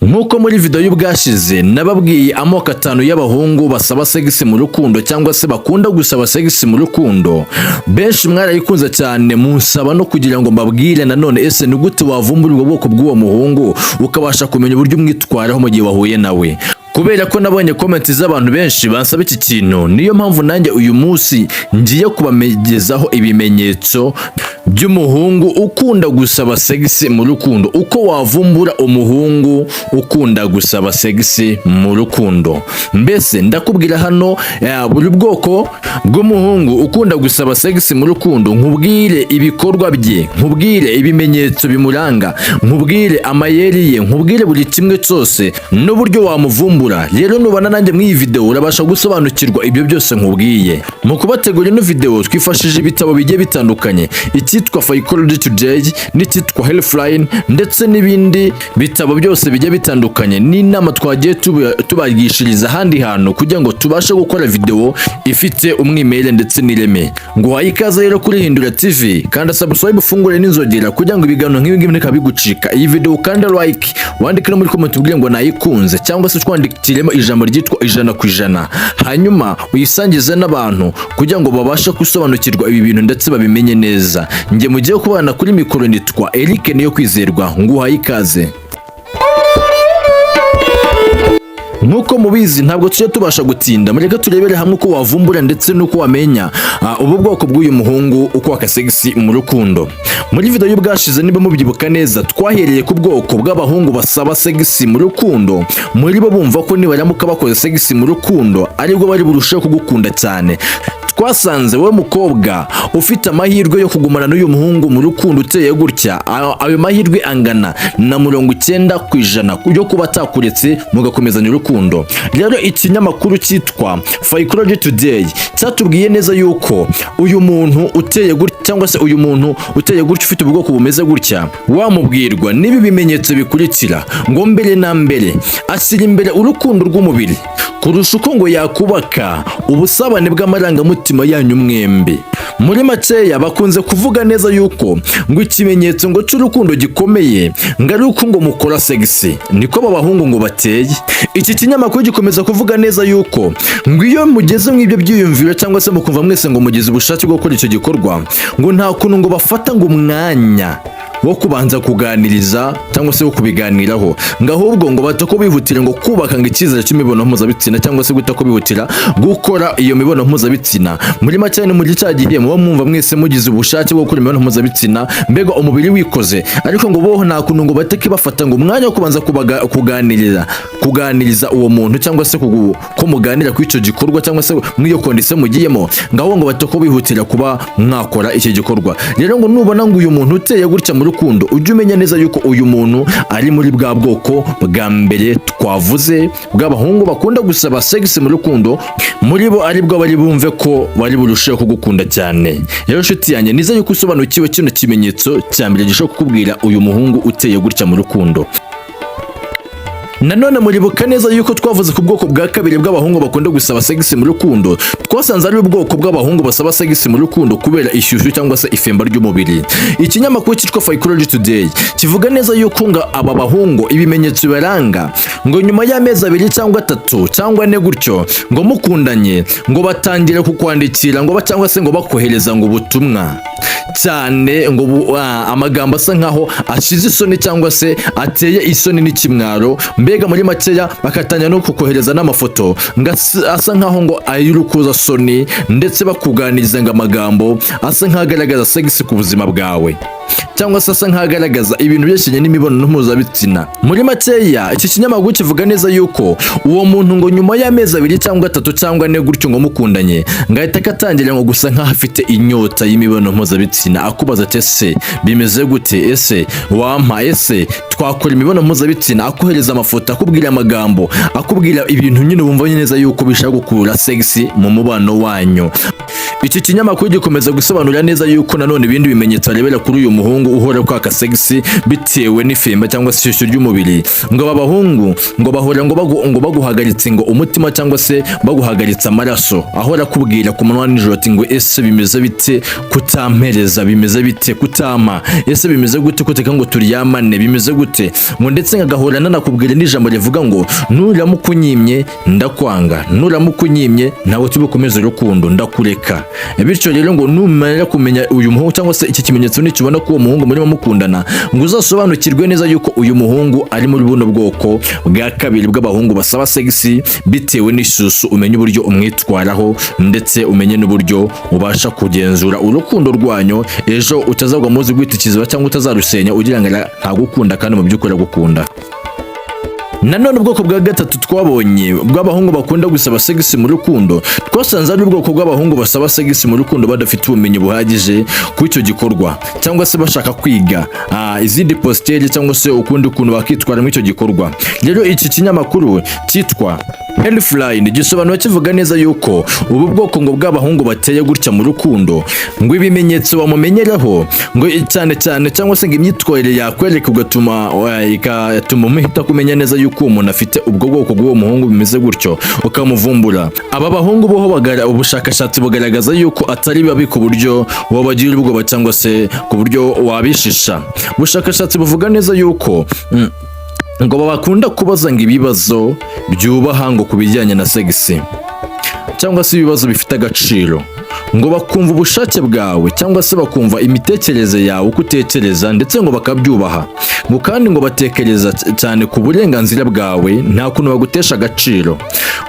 Nkuko muri video y'ubwashize nababwiye amoko 5 y'abahungu basaba sex mu rukundo cyangwa se bakunda gusaba sex mu rukundo. Benshi mwarayikunze cyane munsaba no kugira ngo mbabwire nanone ese ni gute wavumbura ubwo bwoko bw'uwo muhungu ukabasha kumenya uburyo umwitwaraho mu gihe wahuye nawe. Kubera ko nabonye comments z'abantu benshi bansaba iki kintu, niyo mpamvu nanjye uyu munsi ngiye kubamegezaho ibimenyetso by'umuhungu ukunda gusaba sex mu rukundo, uko wavumbura umuhungu ukunda gusaba sex mu rukundo. Mbese ndakubwira hano buri bwoko bw'umuhungu ukunda gusaba sex mu rukundo, nkubwire ibikorwa bye, nkubwire ibimenyetso bimuranga, nkubwire amayeri ye, nkubwire buri kimwe cyose n'uburyo wamuvumbura. Rero nubana nanjye muri iyi video urabasha gusobanukirwa ibyo byose nkubwiye. Mu kubategura ino video twifashije ibitabo bigiye bitandukanye, icyitwa Psychology Today n'icyitwa Healthline ndetse n'ibindi bitabo byose bigiye bitandukanye, n'inama twagiye tubagishiriza ahandi hantu kugira ngo tubashe gukora video ifite umwimerere ndetse n'ireme. Nguhaye ikaze rero kuri Hindura TV, kandi subscribe ufungure n'inzogera kugira ngo ibiganiro nk'ibi ngibi bigucika. Iyi video kandi like, wandike no muri comment ubwire ngo nayikunze cyangwa se twandikiremo ijambo ryitwa 100%, hanyuma uyisangize n'abantu kugira ngo babashe gusobanukirwa ibi bintu ndetse babimenye neza. Nge mugiye kubana kuri mikoro nitwa Eric niyo kwizerwa, nguhaye ikaze. Nkuko mubizi ntabwo tujye tubasha gutinda, mureka turebere hamwe uko wavumbura ndetse nuko wamenya ubu bwoko bw'uyu muhungu uko waka sex mu rukundo. Muri video y'ubwashize niba mubyibuka neza twahereye ku bwoko bw'abahungu basaba sex mu rukundo, muri bo bumva ko nibaramuka bakoze sex mu rukundo aribwo bari burusheho kugukunda cyane. Twasanze we mukobwa ufite amahirwe yo kugumana n'uyu muhungu mu rukundo uteye gutya, ayo mahirwe angana na 90% yo kuba atakuretse mugakomezanya urukundo. Rero ikinyamakuru cyitwa Psychology Today cyatubwiye neza yuko uyu muntu uteye gutya cyangwa se uyu muntu uteye gutya ufite ubwoko bumeze gutya wamubwirwa n'ibi bimenyetso bikurikira ngo mbere na mbere ashyira imbere urukundo rw'umubiri kurusha uko ngo yakubaka ubusabane bw'amarangamutima yanyu mwembi. Muri makeya bakunze kuvuga neza yuko ngo ikimenyetso ngo cy'urukundo gikomeye ngo ari uko ngo mukora sex, niko babahungu ngo bateye. Iki kinyamakuru gikomeza kuvuga neza yuko ngo iyo mugeze mu ibyo byiyumviro cyangwa se mukumva mwese ngo mugeze ubushake bwo gukora icyo gikorwa, ngo nta kuntu ngo bafata ngo umwanya wo kubanza kuganiriza cyangwa se wo kubiganiraho, ngo ahubwo ngo batako bihutira ngo kubaka ngo icyizere cy'imibonano mpuzabitsina cyangwa se gutako bihutira gukora iyo mibonano mpuzabitsina. Muri make ni mu gice gihe muba mwumva mwese mugize ubushake bwo gukora imibonano mpuzabitsina, mbega umubiri wikoze, ariko ngo boho nta kuntu ngo bateke bafata ngo umwanya wo kubanza kuganiriza uwo muntu cyangwa se ko muganira ku icyo gikorwa cyangwa se mwiyo kondise mugiyemo, ngaho ngo batako bihutira kuba mwakora iki gikorwa. Rero ngo nubona ngo uyu muntu uteye gutya mu rukundo ujye umenya neza yuko uyu muntu ari muri bwa bwoko bwa mbere twavuze bw'abahungu bakunda gusaba sex mu rukundo, muri bo aribwo bari bumve ko bari burusheho kugukunda cyane. Rero nshuti yanjye niza yuko usobanukiwe kino kimenyetso cya mbere gishobora kukubwira uyu muhungu uteye gutya mu rukundo. Nanone muribuka neza yuko twavuze ku bwoko bwa kabiri bw'abahungu bakunda gusaba sex mu rukundo, twasanze ari ubwoko bw'abahungu basaba sex mu rukundo kubera ishyushyu cyangwa se ifemba ry'umubiri. Ikinyamakuru cyitwa Psychology Today kivuga neza yuko ngo aba bahungu ibimenyetso baranga ngo nyuma y'amezi 2 cyangwa 3 cyangwa 4 gutyo ngo mukundanye ngo batangira kukwandikira ngo cyangwa se ngo bakohereza ngo ubutumwa cyane ngo amagambo asa nkaho ashize isoni cyangwa se ateye isoni n'ikimwaro, mbega muri makeya bakatanya no kukohereza n'amafoto asa nkaho ngo ayurukuza soni ndetse bakuganiriza ngo amagambo asa nkagaragaza sex ku buzima bwawe cyangwa se asa nkagaragaza ibintu byeshenye n'imibonano mpuzabitsina. Muri makeya iki kinyamakuru kivuga neza yuko uwo muntu ngo nyuma y'amezi 2 cyangwa 3 cyangwa 4 gutyo ngo mukundanye ngahita katangira ngo gusa nkaho afite inyota y'imibonano mpuzabitsina, akubaza ati ese bimeze gute, ese wampa, ese twakora imibonano mpuzabitsina, akohereza amafoto, akubwira amagambo, akubwira ibintu nyine wumva neza yuko bishaka gukura sex mu mubano wanyu. Iki kinyamakuru gikomeza gusobanura neza yuko nanone ibindi bimenyetso arebera kuri uyu muhungu uhora kwaka sex bitewe n'ifemba cyangwa se ishusho ry'umubiri, ngo aba bahungu ngo bahora ngo baguhagaritse ngo umutima cyangwa se baguhagaritse amaraso, ahora kubwira ku munwa nijoro ati ngo ese bimeze bite kutampereza, bimeze bite kutama, ese bimeze gute kuteka ngo turyamane, bimeze gute, ngo ndetse ngagahora nanakubwira n'ijambo rivuga ngo nuramukunyimye ndakwanga, nuramukunyimye ntawe tubukomeza urukundo ndakureka. Bityo rero ngo numara kumenya uyu muhungu cyangwa se iki kimenyetso nikibona ko uwo muhungu murimo mukundana, ngo uzasobanukirwe neza yuko uyu muhungu ari muri buno bwoko bwa kabiri bw'abahungu basaba sex bitewe n'ishusho, umenye uburyo umwitwaraho ndetse umenye n'uburyo ubasha kugenzura urukundo rwanyu, ejo utazagwa muzi gwitikiza cyangwa utazarusenya ugira ngo ntagukunda kandi mu by'ukuri agukunda. Nanone ubwoko bwa gatatu twabonye bw'abahungu bakunda gusaba sex mu rukundo, twasanze ari ubwoko bw'abahungu basaba sex mu rukundo badafite ubumenyi buhagije ku icyo gikorwa cyangwa se bashaka kwiga izindi postere cyangwa se ukundi kuntu bakitwara mu icyo gikorwa. Rero iki kinyamakuru cyitwa Healthline gisobanura kivuga neza yuko ubu bwoko ngo bw'abahungu bateye gutya mu rukundo, ngo ibimenyetso bamumenyeraho ngo cyane cyangwa se ngo imyitwarire yakwereka ugatuma umuhita kumenya neza yuko umuntu afite ubwo bwoko bw'uwo muhungu bimeze gutyo ukamuvumbura. Aba bahungu boho ubushakashatsi bugaragaza yuko atari babi ku buryo wabagira ubwoba cyangwa se ku buryo wabishisha. Ubushakashatsi buvuga neza yuko ngo babakunda kubaza ngo ibibazo byubaha ngo kubijyanye na sex cyangwa se ibibazo bifite agaciro, ngo bakumva ubushake bwawe cyangwa se bakumva imitekerereze yawe uko utekereza ndetse ngo bakabyubaha, ngo kandi ngo batekereza cyane ku burenganzira bwawe nta kuntu bagutesha agaciro,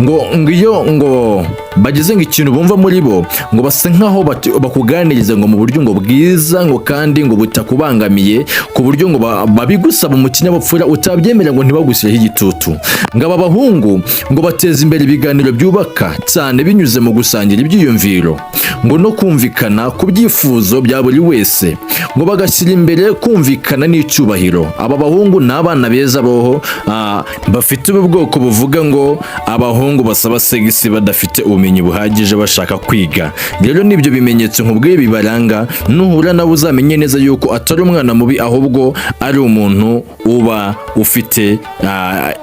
ngo iyo ngo bageze ngo ikintu bumva muri bo ngo base nkaho bakuganiriza ngo mu buryo ngo bwiza ngo kandi ngo butakubangamiye ku buryo ngo babigusaba mu kinyabupfura utabyemera ngo ntibagusireho igitutu. Ngo aba bahungu ngo bateza imbere ibiganiro byubaka cyane binyuze mu gusangira ibyiyumviro, ngo no kumvikana ku byifuzo bya buri wese, ngo bagashyira imbere kumvikana n'icyubahiro. Aba bahungu ni abana beza boho bafite ubu bwoko buvuga ngo abahungu basaba sex badafite ubumenyi buhagije bashaka kwiga. Rero nibyo bimenyetso nkubwiye bibaranga, nuhura nawe uzamenye neza yuko atari umwana mubi ahubwo ari umuntu uba ufite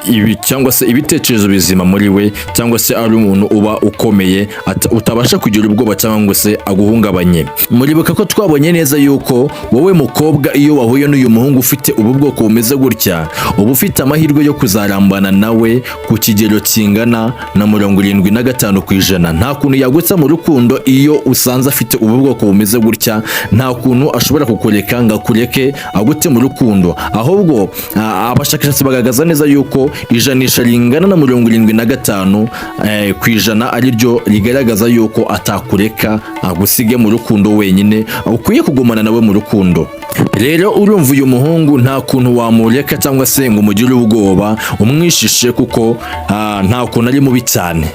ibi cyangwa se ibitekerezo bizima muri we, cyangwa se ari umuntu uba ukomeye utabasha kugira ubwoba cyangwa se aguhungabanye. Muribuka ko twabonye neza yuko wowe mukobwa iyo wahuye n'uyu muhungu ufite ubu bwoko bumeze gutya uba ufite amahirwe yo kuzarambana nawe ku kigero kingana na 75%. Nta kuntu yagutsa mu rukundo iyo usanze afite ubu bwoko bumeze gutya, nta kuntu ashobora kukureka ngo akureke agute mu rukundo, ahubwo abashakashatsi bagaragaza neza yuko ijanisha ringana na 75% ari ryo rigaragaza yuko atakureka agusige mu rukundo wenyine, ukwiye kugumana nawe mu rukundo. Rero urumva uyu muhungu nta kuntu wamureka cyangwa se ngo umugire ubwoba umwishishe kuko nta kuntu ari mubi cyane.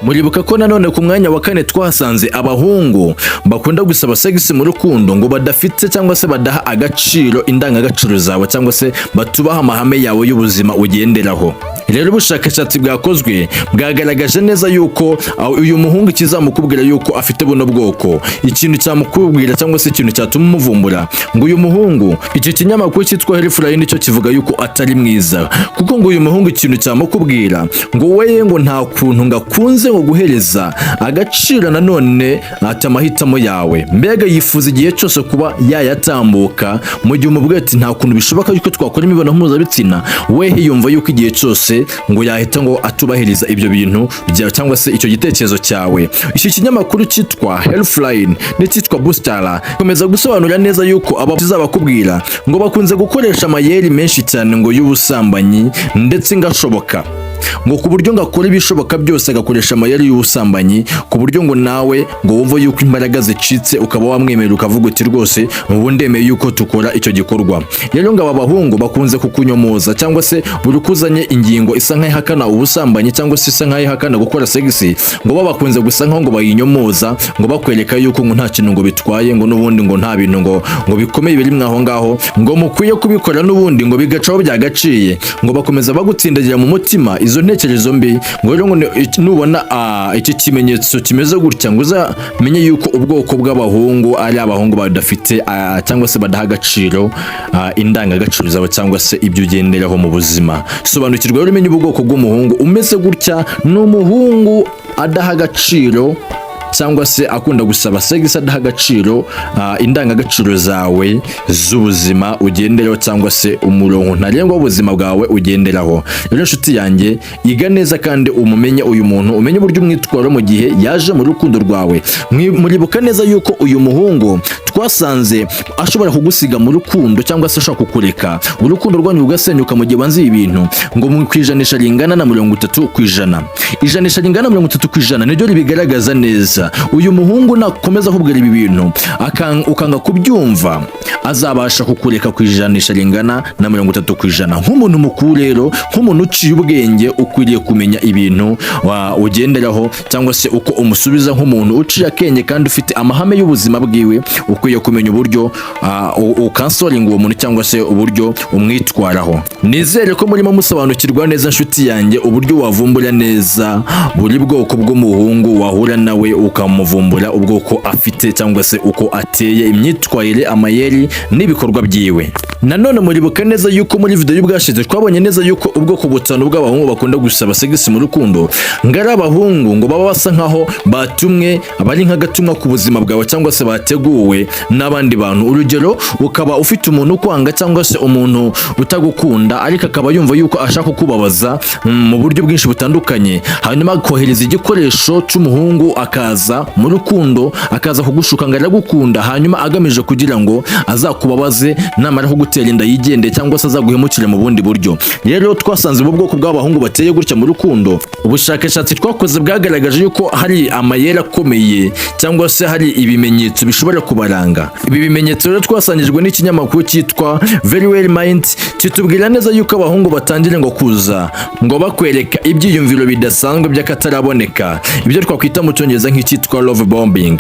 Muribuka ko nanone ku mwanya wa kane twasanze abahungu bakunda gusaba sex mu rukundo ngo badafite cyangwa se badaha agaciro indangagaciro zawe cyangwa se batubaha amahame yawe y'ubuzima ugenderaho. Rero ubushakashatsi bwakozwe bwagaragaje neza yuko uyu muhungu kizamukubwira yuko afite buno bwoko, ikintu cyamukubwira cyangwa se ikintu cyatuma umuvumbura, ngo uyu muhungu, iki kinyamakuru cyitwa Healthline cyo kivuga yuko atari mwiza, kuko ngo uyu muhungu ikintu cyamukubwira ngo weye ngo nta kuntu ngakunze ngo guhereza agaciro nanone ati amahitamo yawe, mbega yifuza igihe cyose kuba yayatambuka mu gihe umubwira ati nta kuntu bishoboka yuko twakora imibonano mpuzabitsina, wehe yumva yuko igihe cyose ngo yahita ngo atubahiriza ibyo bintu cyangwa se icyo gitekerezo cyawe. Iki kinyamakuru cyitwa Healthline n'icyitwa Booster komeza gusobanura neza yuko abazabakubwira ngo bakunze gukoresha amayeri menshi cyane ngo y'ubusambanyi ndetse ngashoboka, ngo ku buryo ngakora ibishoboka byose agakoresha amayeri y'ubusambanyi ku buryo ngo nawe ngo wumva yuko imbaraga zicitse ukaba wamwemera ukavuga uti rwose ubu ndemeye yuko tukora icyo gikorwa. Rero ngo aba bahungu bakunze kukunyomoza cyangwa se buri kuzanye ingingo isa nk'ihakana ubusambanyi cyangwa se isa nk'ihakana gukora sex, ngo bakunze gusa nkaho ngo bayinyomoza ngo bakwereka yuko ngo nta kintu ngo bitwaye, ngo n'ubundi ngo nta bintu ngo bikomeye biri mwaho ngaho, ngo mukwiye kubikora n'ubundi ngo bigacaho byagaciye, ngo bakomeza bagutsindagira mu mutima izo ntekerezo mbi ngo rero nubona iki kimenyetso kimeze gutya ngo uzamenye yuko ubwoko bw'abahungu ari abahungu badafite cyangwa se badaha agaciro indangagaciro zabo cyangwa se ibyo ugenderaho mu buzima. Sobanukirwa rero umenye ubwoko bw'umuhungu umeze gutya, ni umuhungu adaha agaciro cyangwa se akunda gusaba sex, adaha agaciro indangagaciro zawe z'ubuzima ugenderaho cyangwa se umurongo ntarengwa w'ubuzima bwawe ugenderaho. Rero inshuti yanjye, iga neza kandi umumenye uyu muntu, umenye uburyo umwitwara mu gihe yaje mu rukundo rwawe. Muribuka neza yuko uyu muhungu twasanze ashobora kugusiga mu rukundo cyangwa se ashaka kukureka, urukundo rwanyu rugasenyuka mu gihe banzi ibintu ngo mu kwijanisha ringana na 30%. Ijanisha ringana na 30% niryo ribigaragaza neza. Uyu muhungu nakomeza kubwira ibi bintu ukanga kubyumva, azabasha kukureka kwijanisha ringana na 30%. Nk'umuntu mukuru rero, nk'umuntu uciye ubwenge, ukwiriye kumenya ibintu ugenderaho cyangwa se uko umusubiza. Nk'umuntu uciye akenge kandi ufite amahame y'ubuzima bwiwe, ukwiye kumenya uburyo ukansoringa uwo muntu cyangwa se uburyo umwitwaraho. Nizere ko murimo musobanukirwa neza inshuti yanjye uburyo wavumbura neza buri bwoko bw'umuhungu wahura nawe, ukamuvumbura ubwoko afite cyangwa se uko ateye, imyitwarire, amayeri n'ibikorwa byiwe. Nanone muribuka neza yuko muri video y'ubwashize twabonye neza yuko ubwoko butanu bw'abahungu bakunda gusaba sex mu rukundo ngari abahungu ngo baba basa nkaho batumwe, bari nk'agatumwa ku buzima bwawe cyangwa se bateguwe n'abandi bantu. Urugero, ukaba ufite umuntu ukwanga cyangwa se umuntu utagukunda, ariko akaba yumva yuko ashaka kubabaza mu buryo bwinshi butandukanye, hanyuma kohereza igikoresho cy'umuhungu akaza mu rukundo, akaza kugushuka ngo aragukunda, hanyuma agamije kugira ngo azakubabaze, namara kugutera inda yigende cyangwa se azaguhemukire mu bundi buryo. Rero twasanze mu bwoko bw'abahungu bateye gutya mu rukundo, ubushakashatsi twakoze bwagaragaje yuko hari amayeri akomeye cyangwa se hari ibimenyetso bishobora kubaranga. Ibi bimenyetso rero twasangijwe n'ikinyamakuru cyitwa Very Well Mind, kitubwira neza yuko abahungu batangire ngo kuza ngo bakwereka ibyiyumviro bidasanzwe by'akataraboneka, ibyo twakwita mu cyongereza nk'icyitwa love bombing.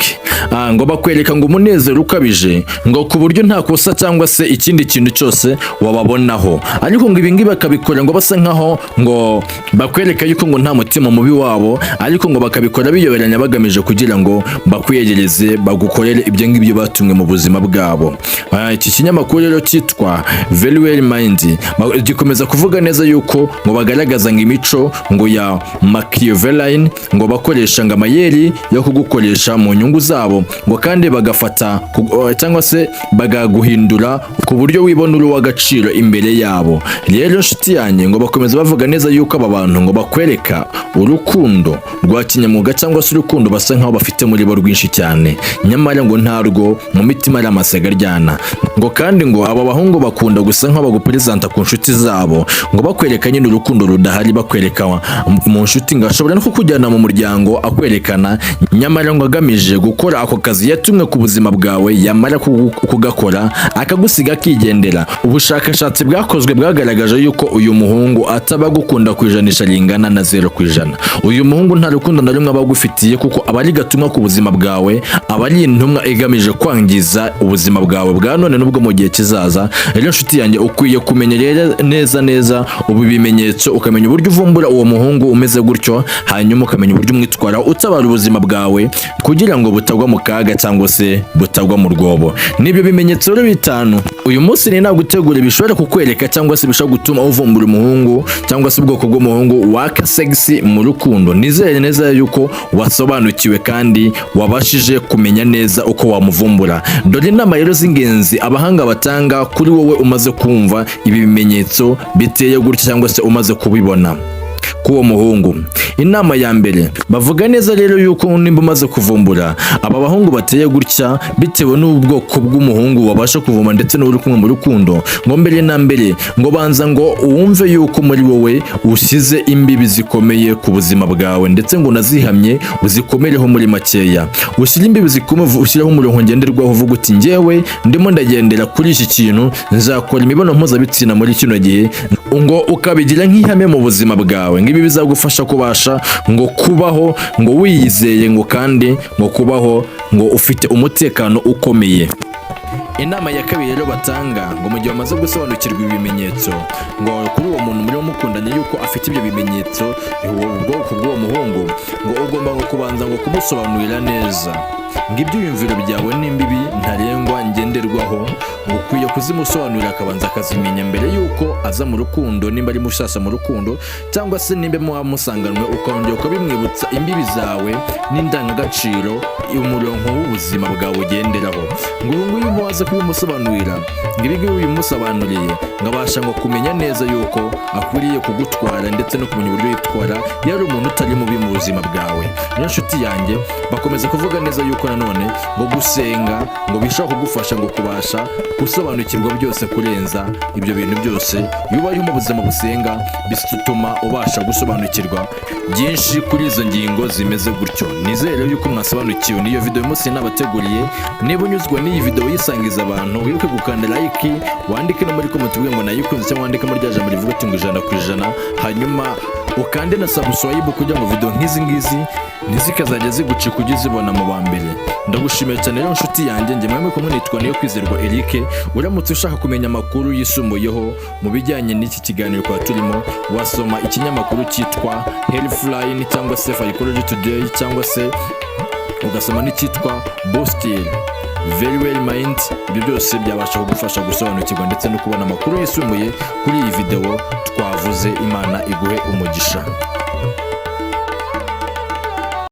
Ngo bakwereka ngo umunezero ukabije, ngo ku buryo nta kosa cyangwa se ikindi kintu cyose wababonaho, ariko ngo ibi ngibi bakabikora ngo basa nkaho ngo bakwereka yuko ngo nta mutima mubi wabo, ariko ngo bakabikora biyoberanya bagamije kugira ngo bakwiyegereze, bagukorere ibyo ngibyo batumwe mu buzima bwabo. Iki kinyamakuru rero cyitwa Very Well Mind gikomeza kuvuga neza yuko ngo bagaragaza ngo imico ngo ya Machiavellian, ngo bakoresha ngo amayeri yo kugukoresha mu nyungu zabo, ngo kandi bagafata cyangwa se bagaguhindura ku buryo wibona uri w'agaciro imbere yabo. Rero inshuti yanjye, ngo bakomeza bavuga neza yuko aba bantu ngo bakwereka urukundo rwa kinyamwuga cyangwa se urukundo basa nkaho bafite muri bo rwinshi cyane, nyamara ngo ntarwo mu mitima ari amasega aryana. Ngo kandi ngo aba bahungu bakunda gusa nkaho bagupresenta ku nshuti zabo, ngo bakwereka nyine urukundo rudahari, bakwereka mu nshuti, ngo ashobora no kukujyana mu muryango akwerekana, nyamara ngo agamije gukora ako kazi yatumwe ku buzima bwawe, yamara kugakora akagusiga akigendera. Ubushakashatsi bwakozwe bwagaragaje yuko uyu muhungu ataba gukunda kwijanisha ringana na 0%. Uyu muhungu nta rukundo na rumwe abagufitiye, kuko aba ari gatumwa ku buzima bwawe, aba ari intumwa igamije kwangiza ubuzima bwawe bwa none n'ubwo mu gihe kizaza. Rero inshuti yanjye, ukwiye kumenya rero neza ubu bimenyetso, ukamenya uburyo uvumbura uwo muhungu umeze gutyo, hanyuma ukamenya uburyo umwitwaraho utabara ubuzima bwawe kugira ngo butagwa mu kaga cyangwa se butagwa mu rwobo. Nibyo bimenyetso rero bitanu uyu munsi ni nagutegura bishobora kukwereka cyangwa se bishobora gutuma uvumbura umuhungu cyangwa se ubwoko bw'umuhungu waka sex mu rukundo. Nizere neza yuko wasobanukiwe kandi wabashije kumenya neza uko wamuvumbura. Dore inama rero z'ingenzi abahanga batanga kuri wowe umaze kumva ibi bimenyetso biteye gutya cyangwa se umaze kubibona k'uwo muhungu. Inama ya mbere, bavuga neza rero yuko nimba umaze kuvumbura aba bahungu bateye gutya bitewe n'ubwoko bw'umuhungu wabasha kuvuma ndetse n'uri kumwe mu rukundo, ngo mbere na mbere ngo banza ngo wumve yuko muri wowe usize imbibi zikomeye ku buzima bwawe, ndetse ngo nazihamye uzikomereho muri makeya. Ushyira imbibi zikomeye, ushyiraho umurongo ngenderwaho, uvuga uti njyewe ndimo ndagendera kuri iki kintu, nzakora imibonano mpuzabitsina muri kino gihe, ngo ukabigira nk'ihame mu buzima bwawe. Ngibi bizagufasha kubasha ngo kubaho ngo wiyizeye, ngo kandi ngo kubaho ngo ufite umutekano ukomeye. Inama ya kabiri rero batanga ngo mu gihe wamaze gusobanukirwa ibimenyetso, ngo kuri uwo muntu muri mukundanye yuko afite ibyo bimenyetso ubwoko bw'uwo muhungu ngo ugomba kubanza ngo kumusobanurira neza ngo ibyiyumviro byawe n'imbibi ntarengwa ngenderwaho ngo ukwiye kuzimusobanurira akabanza akazimenya mbere yuko aza mu rukundo, nimba ari mushasha mu rukundo cyangwa se nimba musanganwe, ukongera ukabimwibutsa imbibi zawe n'indangagaciro umurongo w'ubuzima bwawe ugenderaho. ngo uyu nguyu muwaze kubimusobanurira ngo ibi ngibi bimusobanuriye ngo abasha ngo kumenya neza yuko akwiriye kugutwara ndetse no kumenya uburyo yitwara yari umuntu utari mubi mu buzima bwawe. niyo nshuti yanjye bakomeza kuvuga neza yuko nanone ngo gusenga ngo bishobora kugufasha ngo kubasha gusobanukirwa byose kurenza ibyo bintu byose. iyo ubayeho mu buzima busenga bituma ubasha gusobanukirwa byinshi kuri izo ngingo zimeze gutyo. nizere yuko mwasobanukiwe n'iyo video y'umunsi nabateguriye. niba unyuzwe n'iyi video yisangiza abantu, wibuke gukanda like, wandike no muri comment uvuge ngo nayikunze cyangwa wandike muri rya jambo rivuga ati ngo 100%, hanyuma ukande na subscribe kugira ngo video nk'izi ngizi ntizikazajya zigucika ujye uzibona mu ba mbere. ndagushimiye cyane rero nshuti yanjye, njye mwemwe kumwe nitwa Niyo Kwizerwa Eric. uramutse ushaka kumenya amakuru yisumbuyeho mu bijyanye n'iki kiganiro kwa turimo, wasoma ikinyamakuru cyitwa Healthline cyangwa se Psychology Today cyangwa se ugasoma n'icyitwa Boostil Very Well Mind. ibyo byose byabasha kugufasha gusobanukirwa ndetse no kubona amakuru yisumbuye kuri iyi video twavuze. Imana iguhe umugisha.